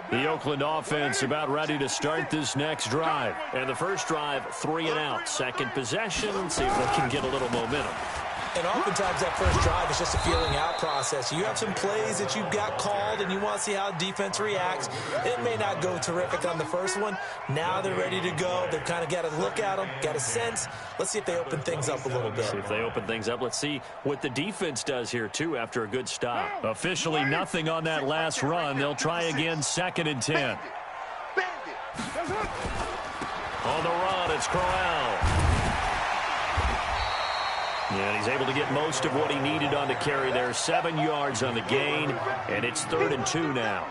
The Oakland offense about ready to start this next drive. And the first drive, 3 and out. Second possession, see if they can get a little momentum. And oftentimes that first drive is just a feeling out process. You have some plays that you've got called and you want to see how defense reacts. It may not go terrific on the first one. Now they're ready to go. They've kind of got to look at them, got a sense. Let's see if they open things up a little bit. See if they open things up. Let's see what the defense does here, too, after a good stop. Officially nothing on that last run. They'll try again, 2nd and 10. On the run, it's Corral. And he's able to get most of what he needed on the carry there. 7 yards on the gain, and it's 3rd and 2 now.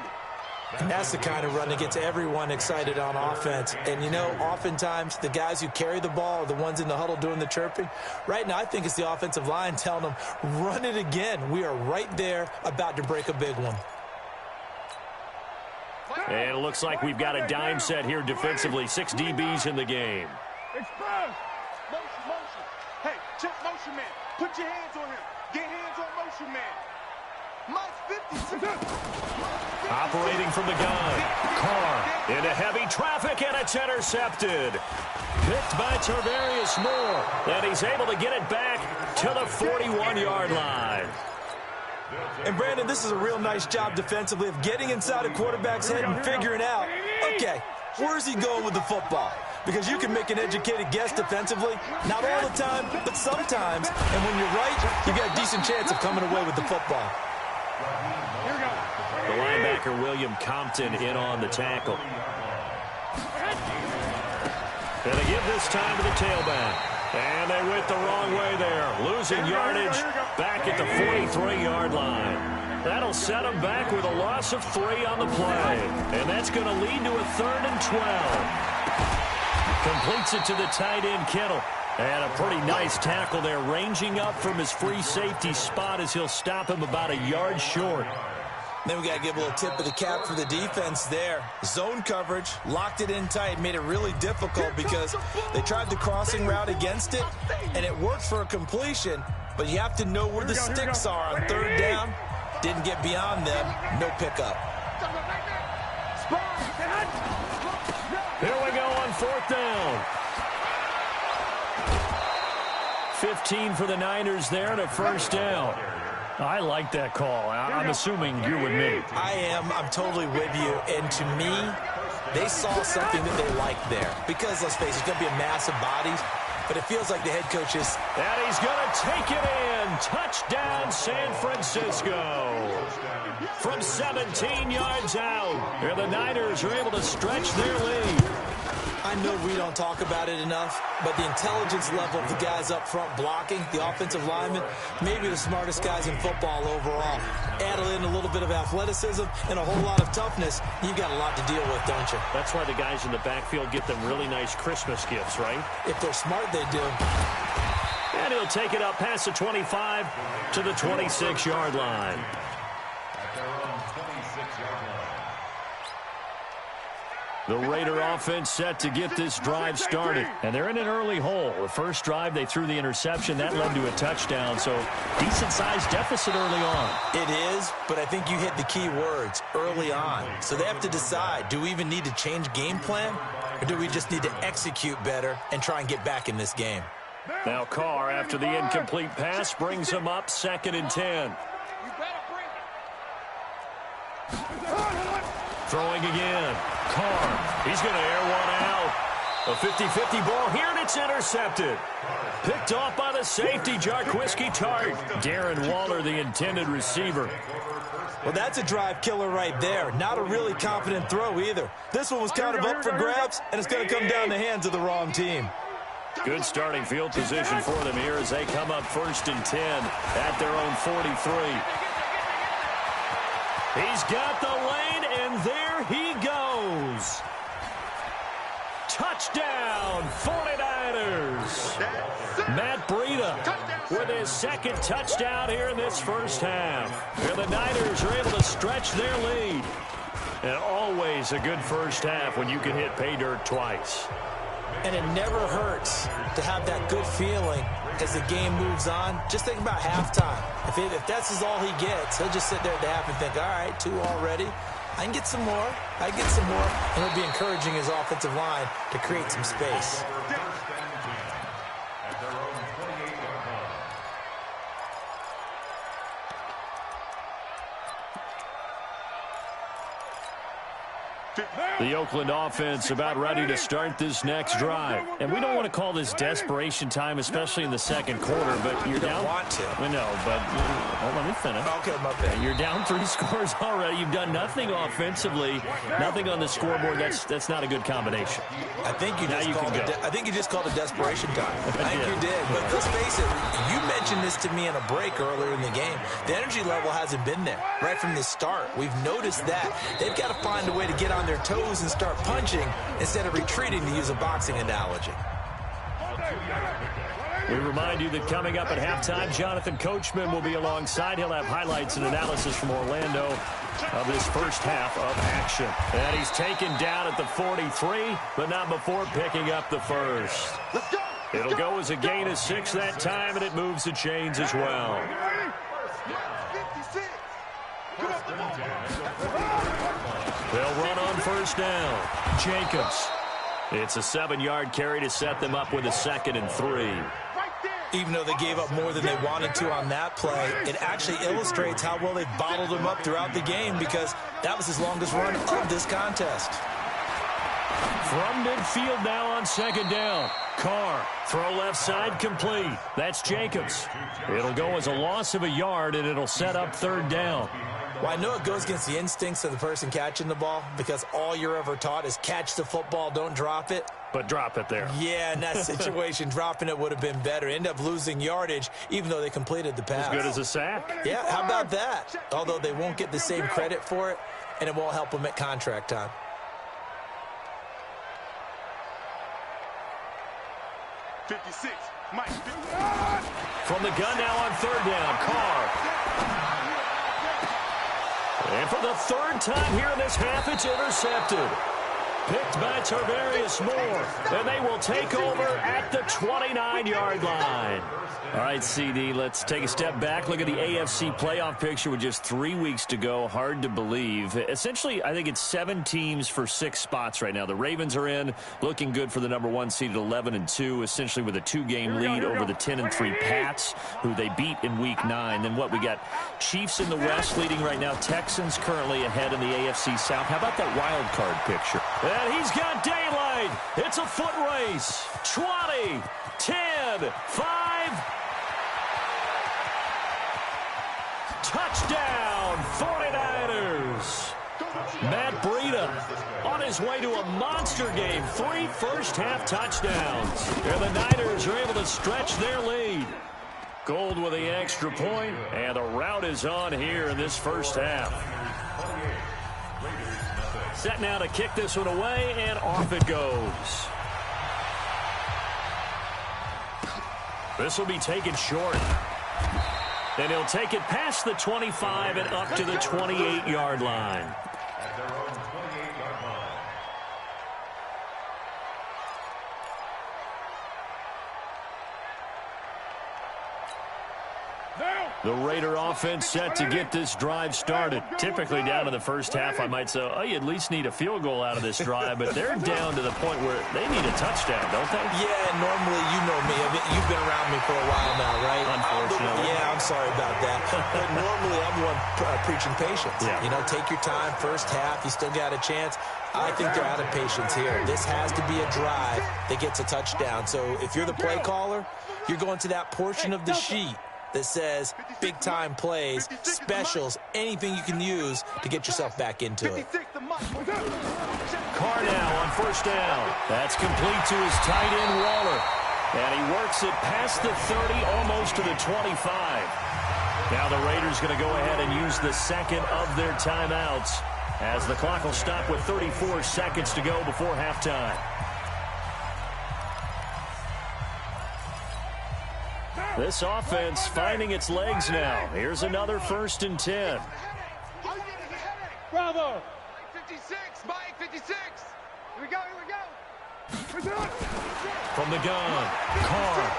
And that's the kind of run that gets everyone excited on offense. And, you know, oftentimes the guys who carry the ball are the ones in the huddle doing the chirping. Right now, I think it's the offensive line telling them, run it again. We are right there about to break a big one. And it looks like we've got a dime set here defensively. 6 DBs in the game. Express. Motion. Hey, check motion man. Put your hands on him. Get hands on motion man. Mike's 50. Operating from the gun. Carr into heavy traffic, and it's intercepted. Picked by Tarvarius Moore. And he's able to get it back to the 41-yard line. And, Brandon, this is a real nice job defensively of getting inside a quarterback's head and figuring out, okay, where's he going with the football? Because you can make an educated guess defensively, not all the time, but sometimes. And when you're right, you got a decent chance of coming away with the football. The linebacker, William Compton, in on the tackle. And they give this time to the tailback. And they went the wrong way there. Losing yardage back at the 43-yard line. That'll set them back with a loss of 3 on the play. And that's going to lead to a 3rd and 12. Completes it to the tight end, Kittle. And a pretty nice tackle there, ranging up from his free safety spot as he'll stop him about a yard short. Then we got to give a little tip of the cap for the defense there. Zone coverage, locked it in tight, made it really difficult because they tried the crossing route against it, and it worked for a completion, but you have to know where the sticks are on 3rd down. Didn't get beyond them, no pickup. Here we go on 4th down. 15 for the Niners there and a 1st down. I like that call. I'm assuming you're with me. I am. I'm totally with you. And to me, they saw something that they liked there. Because, let's face it, it's going to be a mass of bodies. But it feels like the head coach is... And he's going to take it in. Touchdown, San Francisco. From 17 yards out. And the Niners are able to stretch their lead. I know we don't talk about it enough, but the intelligence level of the guys up front blocking, the offensive linemen, maybe the smartest guys in football overall. Add in a little bit of athleticism and a whole lot of toughness, you've got a lot to deal with, don't you? That's why the guys in the backfield get them really nice Christmas gifts, right? If they're smart, they do. And he'll take it up past the 25 to the 26-yard line. The Raider offense set to get this drive started. And they're in an early hole. The first drive, they threw the interception. That led to a touchdown. So decent-sized deficit early on. It is, but I think you hit the key words, early on. So they have to decide, do we even need to change game plan? Or do we just need to execute better and try and get back in this game? Now Carr, after the incomplete pass, brings him up 2nd and 10. Throwing again. Carr, he's going to air one out. A 50-50 ball here, and it's intercepted. Picked off by the safety, Jarquiski Tart. Darren Waller, the intended receiver. Well, that's a drive killer right there. Not a really confident throw either. This one was kind of up for grabs, and it's going to come down the hands of the wrong team. Good starting field position for them here as they come up 1st and 10 at their own 43. He's got the lane, and there he goes. Touchdown, 49ers. Matt Breida with his 2nd touchdown here in this first half. And the Niners are able to stretch their lead. And always a good first half when you can hit pay dirt twice. And it never hurts to have that good feeling as the game moves on. Just think about halftime. If that's all he gets, he'll just sit there at the half and think, all right, 2 already. I can get some more. And it'll be encouraging his offensive line to create some space. The Oakland offense about ready to start this next drive. And we don't want to call this desperation time, especially in the second quarter, but you're down. Want to. I know, but let me finish. Okay, my bad. You're down 3 scores already. You've done nothing offensively, nothing on the scoreboard. That's not a good combination. I think you just called it desperation time. I think you did. But let's face it, you mentioned this to me in a break earlier in the game. The energy level hasn't been there right from the start. We've noticed that. They've got to find a way to get on their toes and start punching instead of retreating, to use a boxing analogy. We remind you that coming up at halftime, Jonathan Coachman will be alongside. He'll have highlights and analysis from Orlando of this first half of action. And he's taken down at the 43, but not before picking up the first. It'll go as a gain of 6 that time, and it moves the chains as well. They'll run on first down. Jacobs. It's a 7-yard carry to set them up with a 2nd and 3. Even though they gave up more than they wanted to on that play, it actually illustrates how well they bottled them up throughout the game, because that was his longest run of this contest. From midfield now on 2nd down. Carr, throw left side, complete. That's Jacobs. It'll go as a loss of a yard, and it'll set up 3rd down. Well, I know it goes against the instincts of the person catching the ball, because all you're ever taught is catch the football, don't drop it. But drop it there. Yeah, in that situation, dropping it would have been better. End up losing yardage, even though they completed the pass. As good as a sack. Yeah, how about that? Although they won't get the same credit for it, and it won't help them at contract time. From the gun now on 3rd down, Carr. And for the 3rd time here in this half, it's intercepted. Picked by Tarvarius Moore. And they will take over at the 29-yard line. All right, CD, let's take a step back. Look at the AFC playoff picture with just 3 weeks to go. Hard to believe. Essentially, I think it's 7 teams for 6 spots right now. The Ravens are in, looking good for the number 1 seed at 11-2, essentially with a 2-game lead over the 10-3 Pats, who they beat in Week 9. Then what, we got Chiefs in the West leading right now. Texans currently ahead in the AFC South. How about that wild card picture? And he's got daylight. It's a foot race. 20, 10, 5. Touchdown, 49ers. Matt Breida on his way to a monster game. 3 first-half touchdowns. And the Niners are able to stretch their lead. Gold with the extra point, and the route is on here in this first half. Set now to kick this one away, and off it goes. This will be taken short. And he'll take it past the 25 and up to the 28-yard line. The Raider offense set to get this drive started. Typically down to the first half, I might say, oh, you at least need a field goal out of this drive, but they're down to the point where they need a touchdown, don't they? Yeah, normally, you know me. You've been around me for a while now, right? Unfortunately. Yeah, I'm sorry about that. But normally, I'm the one preaching patience. Yeah. You know, take your time, first half, you still got a chance. I think they're out of patience here. This has to be a drive that gets a touchdown. So if you're the play caller, you're going to that portion of the sheet that says big-time plays, specials, anything you can use to get yourself back into it. Carr now on first down. That's complete to his tight end, Waller. And he works it past the 30, almost to the 25. Now the Raiders going to go ahead and use the second of their timeouts, as the clock will stop with 34 seconds to go before halftime. This offense finding its legs now. Here's another 1st and 10. Bravo! 56, Mike, 56. Here we go, here we go. From the gun, Carr.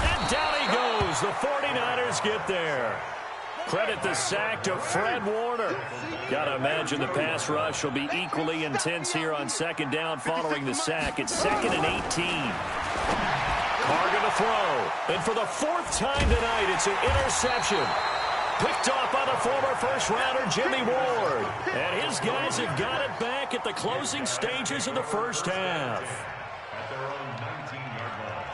And down he goes. The 49ers get there. Credit the sack to Fred Warner. Got to imagine the pass rush will be equally intense here on second down following the sack. It's 2nd and 18. Carr going to throw. And for the 4th time tonight, it's an interception. Picked off by the former first-rounder Jimmy Ward. And his guys have got it back at the closing stages of the first half. At their own 19-yard line.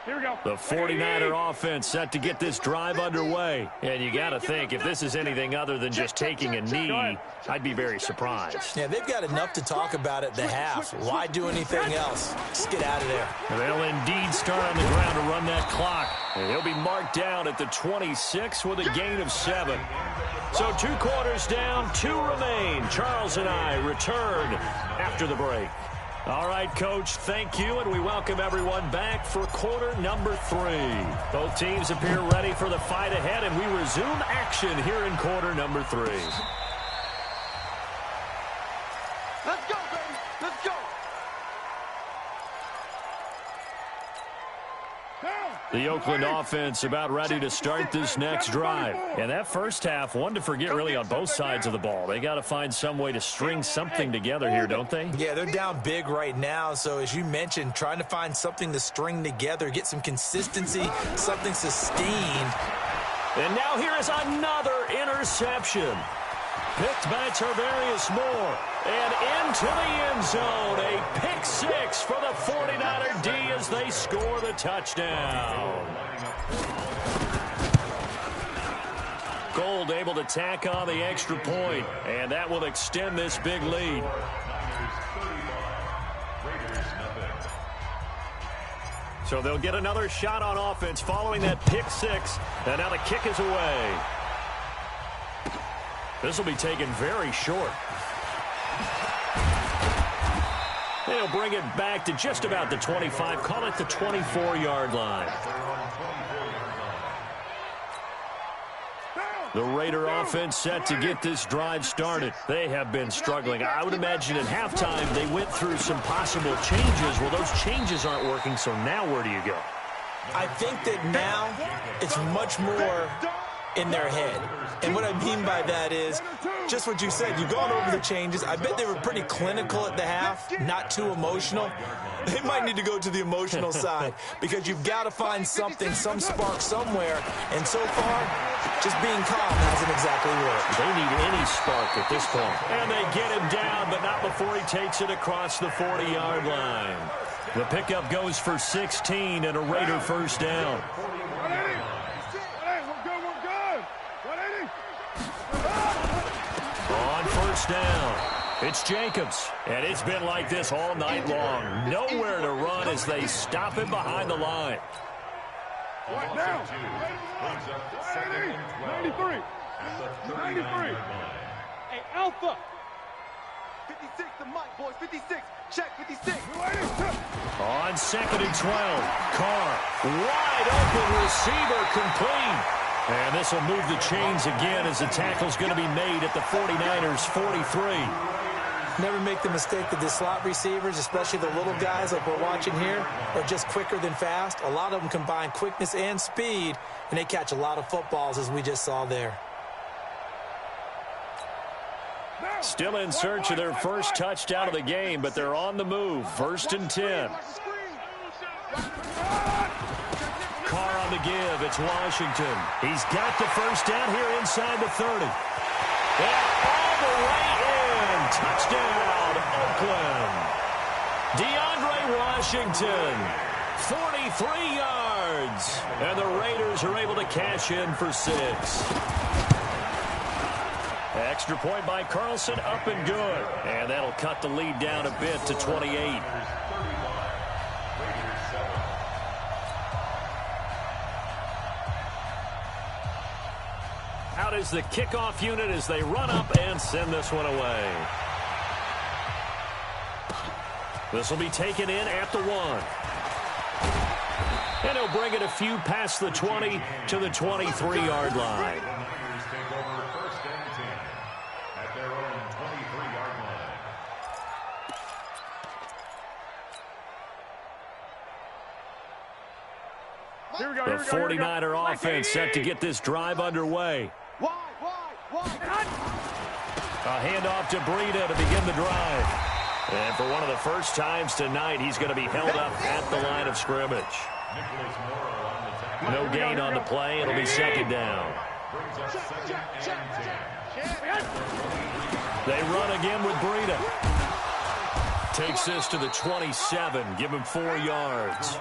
Here we go. The 49er offense set to get this drive underway. And you got to think, if this is anything other than just taking a knee, I'd be very surprised. Yeah, they've got enough to talk about at the half. Why do anything else? Just get out of there. They'll indeed start on the ground to run that clock. And he'll be marked down at the 26 with a gain of 7. So 2 quarters down, 2 remain. Charles and I return after the break. All right, Coach, thank you, and we welcome everyone back for quarter number 3. Both teams appear ready for the fight ahead, and we resume action here in quarter number 3. Let's go, baby. Let's go. The Oakland offense about ready to start this next drive. And that first half, one to forget really on both sides of the ball. They got to find some way to string something together here, don't they? Yeah, they're down big right now. So as you mentioned, trying to find something to string together, get some consistency, something sustained. And now here is another interception. Picked by Tarvarius Moore. And into the end zone. A pick 6 for the 49er D as they score the touchdown. Gold able to tack on the extra point. And that will extend this big lead. So they'll get another shot on offense following that pick 6. And now the kick is away. This will be taken very short. They'll bring it back to just about the 25. Call it the 24-yard line. The Raider offense set to get this drive started. They have been struggling. I would imagine at halftime they went through some possible changes. Well, those changes aren't working, so now where do you go? I think that now it's much more in their head. And what I mean by that is just what you said. You've gone over the changes. I bet they were pretty clinical at the half, not too emotional. They might need to go to the emotional side because you've got to find something, some spark somewhere. And so far, just being calm hasn't exactly worked. They need any spark at this point. And they get him down, but not before he takes it across the 40-yard line. The pickup goes for 16 and a Raider first down. On first down, it's Jacobs. And it's been like this all night long. Nowhere to run as they stop him behind the line. What now? 93. 93. Hey, Alpha. 56 to Mike, boys. 56. Check 56. On 2nd and 12, Carr, wide open receiver complete. And this will move the chains again as the tackle's going to be made at the 49ers 43. Never make the mistake that the slot receivers, especially the little guys like we're watching here, are just quicker than fast. A lot of them combine quickness and speed, and they catch a lot of footballs, as we just saw there. Still in search of their first touchdown of the game, but they're on the move. 1st and 10. Carr on the give. It's Washington. He's got the first down here inside the 30. And all the way in. Touchdown, Oakland. DeAndre Washington, 43 yards. And the Raiders are able to cash in for 6. Extra point by Carlson, up and good. And that'll cut the lead down a bit to 28. Out is the kickoff unit as they run up and send this one away. This will be taken in at the 1. And he'll bring it a few past the 20 to the 23-yard line. Take over 1st and 10 at their own 23-yard line. The 49er offense set to get this drive underway. A handoff to Breida to begin the drive. And for one of the first times tonight, he's going to be held up at the line of scrimmage. No gain on the play. It'll be second down. They run again with Breida. Takes this to the 27. Give him 4 yards.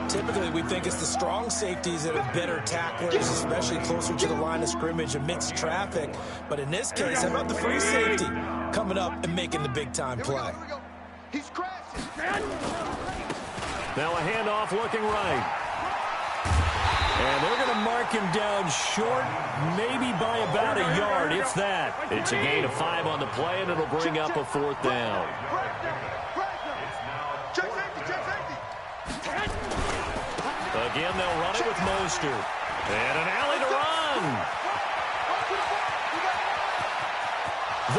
Typically, we think it's the strong safeties that are better tacklers, especially closer to the line of scrimmage amidst traffic. But in this case, how about the free safety coming up and making the big-time play? He's crashing. Now a handoff looking right. And they're going to mark him down short, maybe by about a yard, if that. It's a gain of 5 on the play, and it'll bring up a 4th down. Again, they'll run it with Mostert. And an alley to run.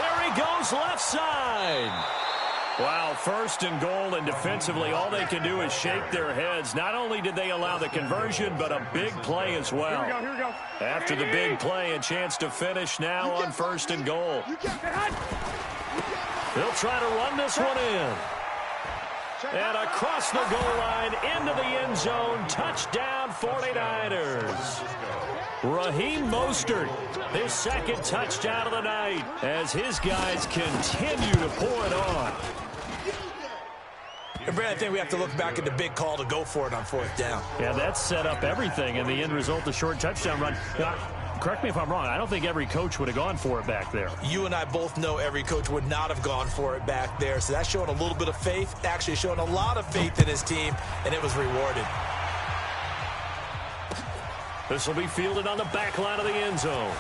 There he goes, left side. Wow, 1st and goal, and defensively, all they can do is shake their heads. Not only did they allow the conversion, but a big play as well. Here we go. After the big play, a chance to finish now on 1st and goal. They'll try to run this one in. And across the goal line, into the end zone, touchdown 49ers. Raheem Mostert, his 2nd touchdown of the night, as his guys continue to pour it on. And Brad, I think we have to look back at the big call to go for it on 4th down. Yeah, that set up everything, and the end result, the short touchdown run. Correct me if I'm wrong, I don't think every coach would have gone for it back there. You and I both know every coach would not have gone for it back there, so that's showing a little bit of faith, actually showing a lot of faith in his team, and it was rewarded. This will be fielded on the back line of the end zone.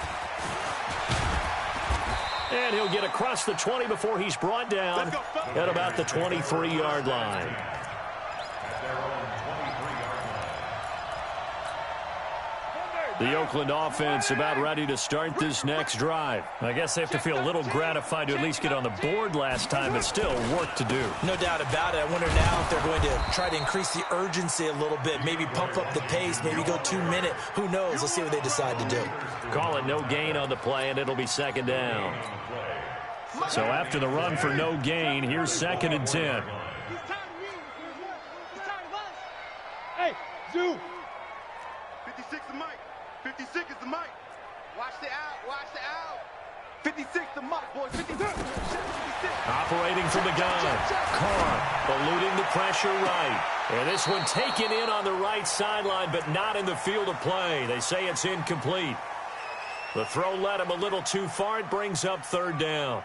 And he'll get across the 20 before he's brought down at about the 23-yard line. The Oakland offense about ready to start this next drive. I guess they have to feel a little gratified to at least get on the board last time, but still work to do. No doubt about it. I wonder now if they're going to try to increase the urgency a little bit, maybe pump up the pace, maybe go 2-minute. Who knows? Let's see what they decide to do. Call it no gain on the play, and it'll be 2nd down. So after the run for no gain, here's 2nd and 10. Hey, Zoo. 56 the mic. 56 is the mic. Watch the out. Watch the out. 56 the mic, boys. 56. Operating from the gun. Carr eluding the pressure right. And this one taken in on the right sideline, but not in the field of play. They say it's incomplete. The throw led him a little too far. It brings up 3rd down.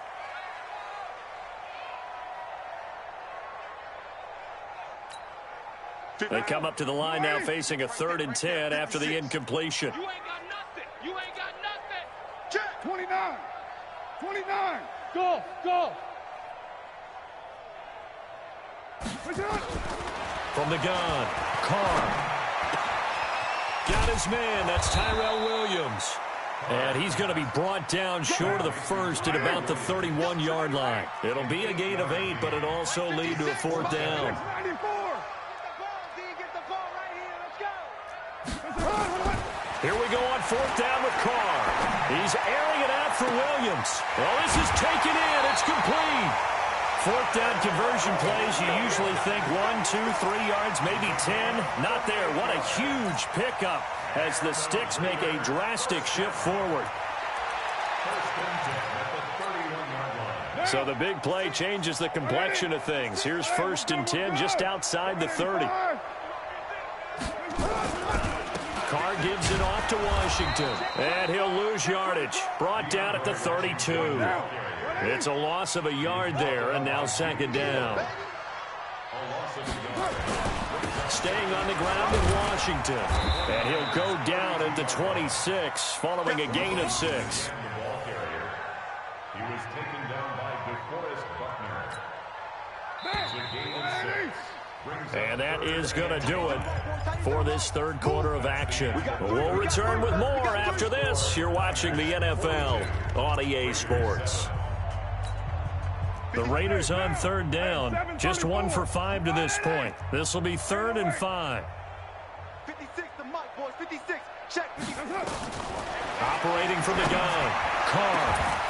They come up to the line now facing a 3rd and 10 after the incompletion. You ain't got nothing. You ain't got nothing. Check. 29. 29. Go. Go. From the gun, Carr. Got his man. That's Tyrell Williams. And he's going to be brought down short of the 1st at about the 31-yard line. It'll be a gain of 8, but it'll also lead to a 4th down. Here we go on 4th down with Carr. He's airing it out for Williams. Well, this is taken in. It's complete. 4th down conversion plays, you usually think 1, 2, 3 yards, maybe 10. Not there. What a huge pickup as the Sticks make a drastic shift forward. So the big play changes the complexion of things. Here's 1st and 10 just outside the 30. Carr gives it off to Washington. And he'll lose yardage. Brought down at the 32. It's a loss of a yard there, and now 2nd down. Staying on the ground in Washington. And he'll go down at the 26 following a gain of 6. He was taken down by DeForest Buckner. It's a gain of 6. And that is going to do it for this 3rd quarter of action. We'll return with more after this. You're watching the NFL on EA Sports. The Raiders on 3rd down. Just 1 for 5 to this point. This will be 3rd and 5. 56 the mic, boys. 56. Check. 56. Operating from the gun. Carr.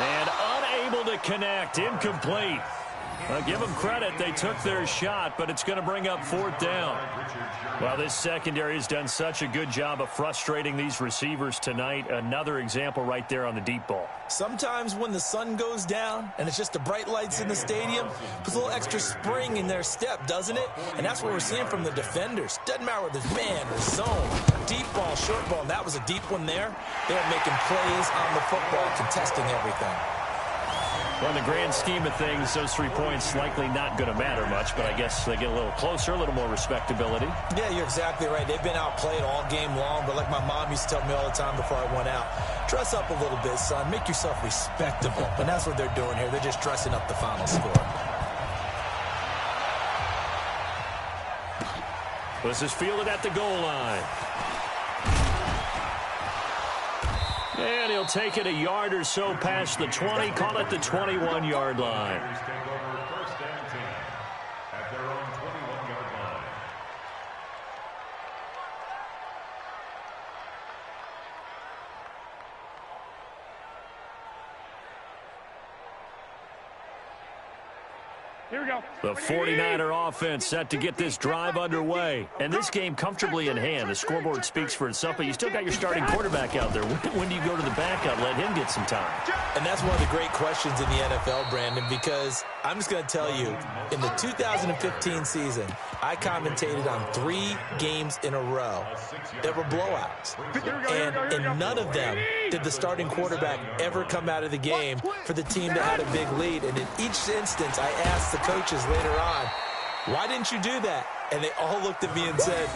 And unable to connect. Incomplete. Give them credit. They took their shot, but it's going to bring up 4th down. Well, this secondary has done such a good job of frustrating these receivers tonight. Another example right there on the deep ball. Sometimes when the sun goes down and it's just the bright lights in the stadium, puts a little extra spring in their step, doesn't it? And that's what we're seeing from the defenders. Doesn't matter whether it's man or zone, deep ball, short ball. And that was a deep one there. They're making plays on the football, contesting everything. Well, in the grand scheme of things, those 3 points likely not going to matter much, but I guess they get a little closer, a little more respectability. Yeah, you're exactly right. They've been outplayed all game long, but like my mom used to tell me all the time before I went out, dress up a little bit, son. Make yourself respectable. And that's what they're doing here. They're just dressing up the final score. This is fielded at the goal line. And he'll take it a yard or so past the 20, call it the 21-yard line. Take over 1st and 10 at their own 21-yard line. Here we go. The 49er offense set to get this drive underway. And this game comfortably in hand. The scoreboard speaks for itself, but you still got your starting quarterback out there. When do you go to the backup? Let him get some time. And that's one of the great questions in the NFL, Brandon, because I'm just going to tell you, in the 2015 season, I commentated on 3 games in a row that were blowouts. And in none of them did the starting quarterback ever come out of the game for the team that had a big lead. And in each instance, I asked the coaches later on, why didn't you do that? And they all looked at me and said,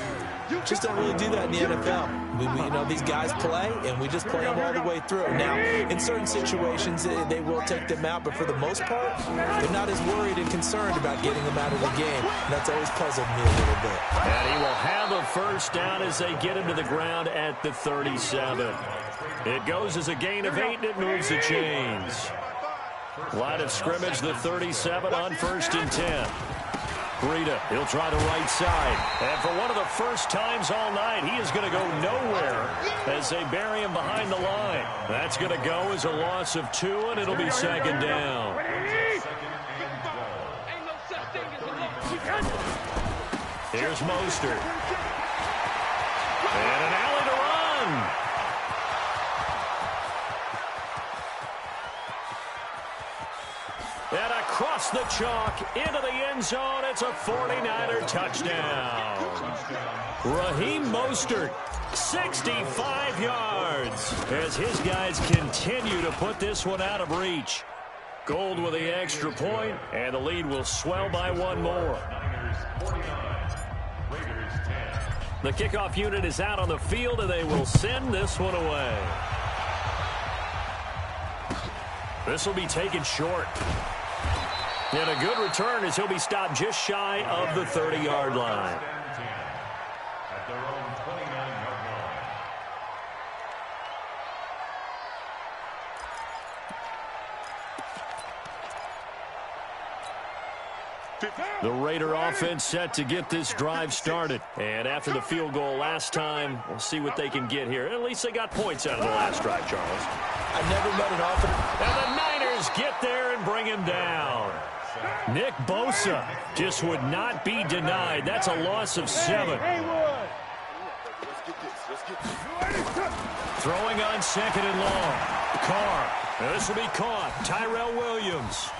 just don't really do that in the NFL. We you know, these guys play, and we just play them all the way through. Now, in certain situations, they will take them out, but for the most part, they're not as worried and concerned about getting them out of the game. And that's always puzzled me a little bit. And he will have a 1st down as they get him to the ground at the 37. It goes as a gain of 8, and it moves the chains. Line of scrimmage, the 37 on 1st and 10. Breida, he'll try the right side. And for one of the first times all night, he is going to go nowhere as they bury him behind the line. That's going to go as a loss of 2, and it'll be 2nd down. Here's Mostert. And an alley to run. And across the chalk, into the end zone, it's a 49er touchdown. Raheem Mostert, 65 yards, as his guys continue to put this one out of reach. Gold with the extra point, and the lead will swell by 1 more. The kickoff unit is out on the field, and they will send this one away. This will be taken short. And a good return as he'll be stopped just shy of the 30-yard line. At their own 29-yard line. The Raider offense set to get this drive started. And after the field goal last time, we'll see what they can get here. At least they got points out of the last drive, Charles. I've never met an offense. And the Niners get there and bring him down. Nick Bosa just would not be denied. That's a loss of 7. Throwing on 2nd and long. Carr. This will be caught. Tyrell Williams.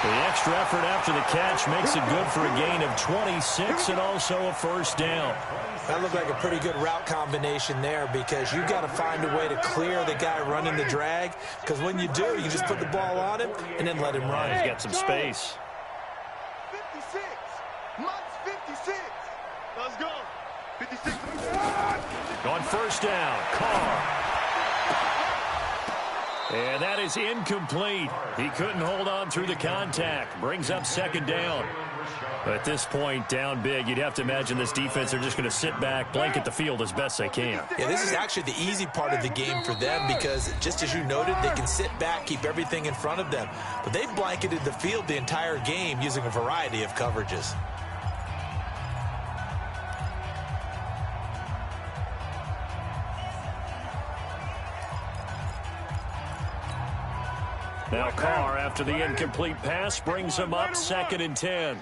The extra effort after the catch makes it good for a gain of 26 and also a 1st down. That looked like a pretty good route combination there because you've got to find a way to clear the guy running the drag, because when you do, you just put the ball on him and then let him run. He's got some space. 56. Mike's 56. Let's go. 56. On 1st down, Carr. And that is incomplete. He couldn't hold on through the contact. Brings up 2nd down. At this point, down big, you'd have to imagine this defense are just going to sit back, blanket the field as best they can. Yeah, this is actually the easy part of the game for them because, just as you noted, they can sit back, keep everything in front of them. But they've blanketed the field the entire game using a variety of coverages. Now Carr, after the incomplete pass, brings him up 2nd and 10.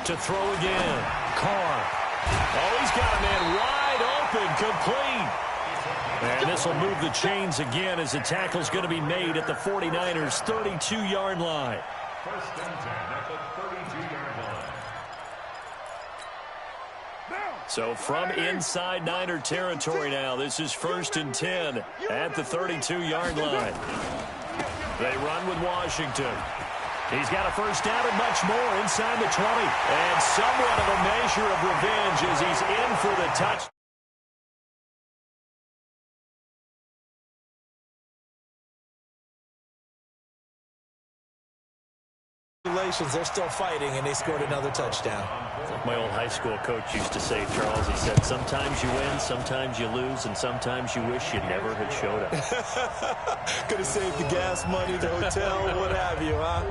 To throw again. Carr. Oh, he's got a man wide open, complete. And this will move the chains again as the tackle's going to be made at the 49ers' 32-yard line. First and 10 at the 32-yard line. So from inside Niner territory now, this is 1st and 10 at the 32-yard line. They run with Washington. He's got a first down and much more inside the 20. And somewhat of a measure of revenge as he's in for the touchdown. They're still fighting, and they scored another touchdown. Like my old high school coach used to say, Charles, he said, sometimes you win, sometimes you lose, and sometimes you wish you never had showed up. Could have saved the gas money, the hotel, what have you, huh?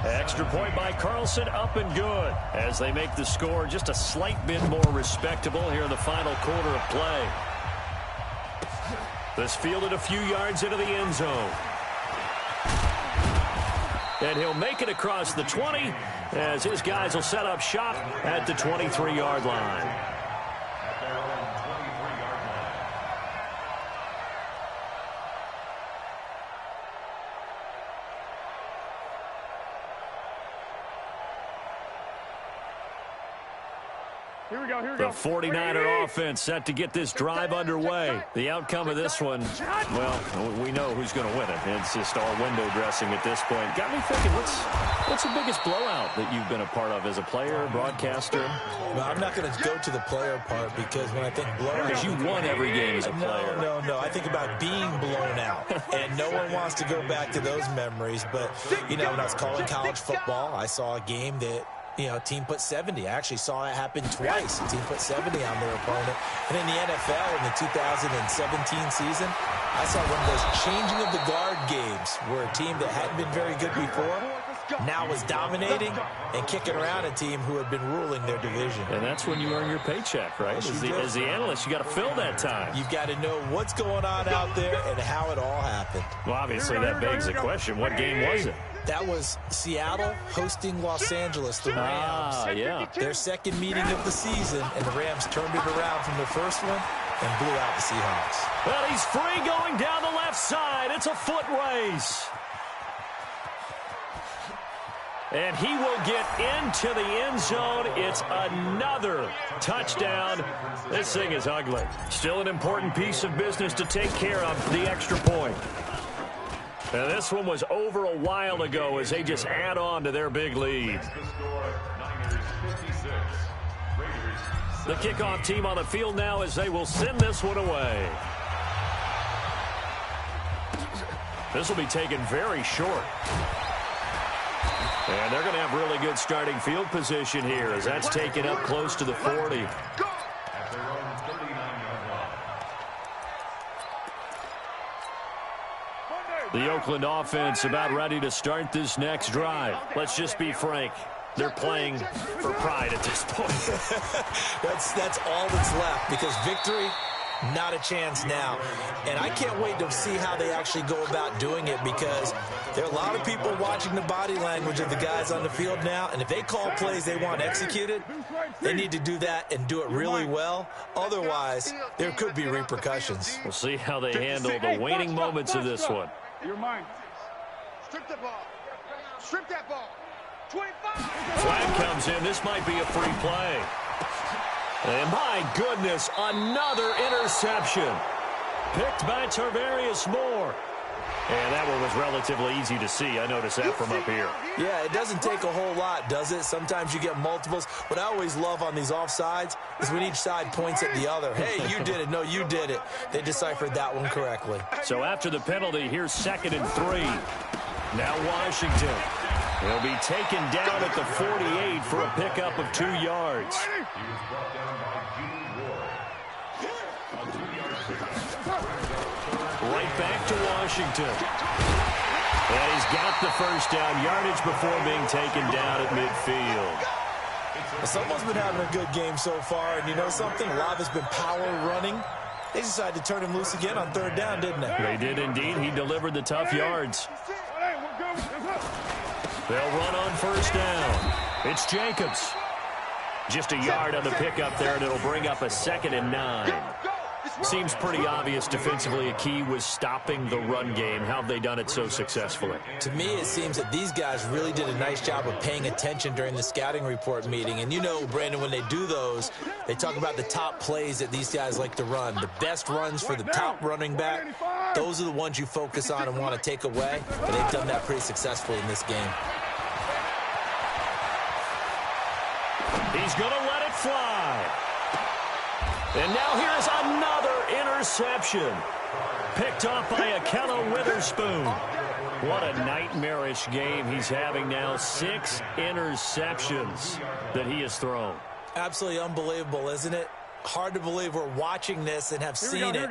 Extra point by Carlson, up and good. As they make the score just a slight bit more respectable here in the final quarter of play. This fielded a few yards into the end zone. And he'll make it across the 20 as his guys will set up shop at the 23-yard line. Here we go. The 49er offense set to get this drive underway. The outcome of this one, well, we know who's going to win it. It's just all window dressing at this point. Got me thinking, what's the biggest blowout that you've been a part of as a player, broadcaster? Well, I'm not going to go to the player part because when I think blowout... Because you won every game as a player. No. I think about being blown out. And no one wants to go back to those memories. But, you know, when I was calling college football, I saw a game that... You know, team put 70. I actually saw it happen twice. A team put 70 on their opponent. And in the NFL in the 2017 season, I saw one of those changing of the guard games where a team that hadn't been very good before now was dominating and kicking around a team who had been ruling their division. And that's when you earn your paycheck, right? As the analyst, you got to fill that time. You've got to know what's going on out there and how it all happened. Well, obviously, that begs the question, what game was it? That was Seattle hosting Los Angeles, the Rams. Yeah. Their second meeting of the season, and the Rams turned it around from their first one and blew out the Seahawks. Well, he's free going down the left side. It's a foot race. And he will get into the end zone. It's another touchdown. This thing is ugly. Still an important piece of business to take care of, the extra point. And this one was over a while ago as they just add on to their big lead. The kickoff team on the field now as they will send this one away. This will be taken very short. And they're going to have really good starting field position here as that's taken up close to the 40. The Oakland offense about ready to start this next drive. Let's just be frank. They're playing for pride at this point. That's all that's left because victory, not a chance now. And I can't wait to see how they actually go about doing it because there are a lot of people watching the body language of the guys on the field now. And if they call plays they want executed, they need to do that and do it really well. Otherwise, there could be repercussions. We'll see how they handle the waning moments of this one. You're mine. Strip the ball. Strip that ball. 25. Flag comes in. This might be a free play. And my goodness, another interception. Picked by Tarvarius Moore. And that one was relatively easy to see. I noticed that from up here. Yeah, it doesn't take a whole lot, does it? Sometimes you get multiples. What I always love on these offsides is when each side points at the other. Hey, you did it. No, you did it. They deciphered that one correctly. So after the penalty, here's 2nd and 3. Now Washington. He'll be taken down at the 48 for a pickup of 2 yards. Right back to Washington. And he's got the first down yardage before being taken down at midfield. Someone's been having a good game so far, and you know something? A lot of it's been power running. They decided to turn him loose again on 3rd down, didn't they? They did indeed. He delivered the tough yards. They'll run on 1st down. It's Jacobs. Just a yard on the pickup there, and it'll bring up a 2nd and 9. Seems pretty obvious defensively a key was stopping the run game. How have they done it so successfully? To me, it seems that these guys really did a nice job of paying attention during the scouting report meeting. And you know, Brandon, when they do those, they talk about the top plays that these guys like to run. The best runs for the top running back, those are the ones you focus on and want to take away. But they've done that pretty successfully in this game. He's going to let it fly. And now here's another interception. Picked off by Akello Witherspoon. What a nightmarish game he's having now. 6 interceptions that he has thrown. Absolutely unbelievable, isn't it? Hard to believe we're watching this and have seen it,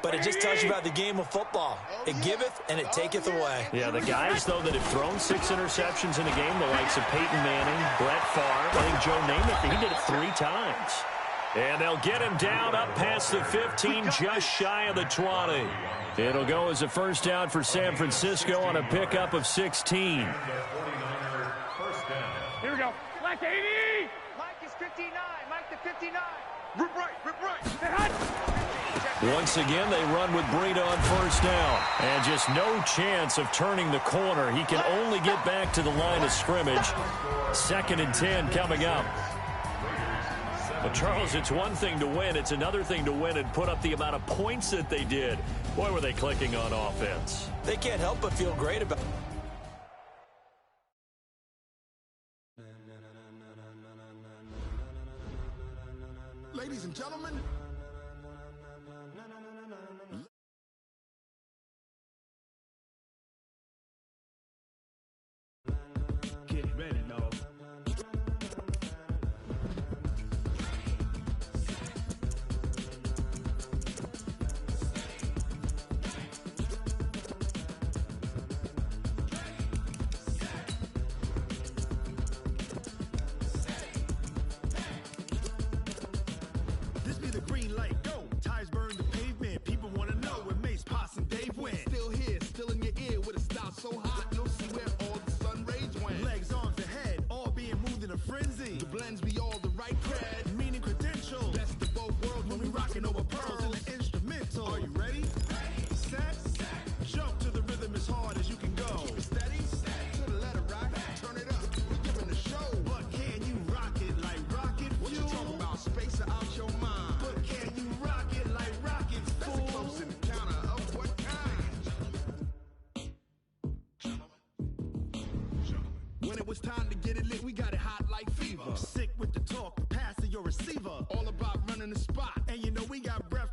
but it just tells you about the game of football. It giveth and it taketh away. Yeah, the guys, though, that have thrown 6 interceptions in a game, the likes of Peyton Manning, Brett Favre, I think Joe Namath, he did it 3 times. And they'll get him down up past the 15, just shy of the 20. It'll go as a 1st down for San Francisco on a pickup of 16. Here we go. Mike 80. Mike is 59. Mike the 59. Rip right, rip right. Once again, they run with Breida on 1st down. And just no chance of turning the corner. He can only get back to the line of scrimmage. 2nd and 10 coming up. But, Charles, it's one thing to win. It's another thing to win and put up the amount of points that they did. Boy, were they clicking on offense. They can't help but feel great about it. Ladies and gentlemen. Get ready, dog. It's time to get it lit, we got it hot like fever. Sick with the talk, pass to your receiver. All about running the spot, and you know we got breath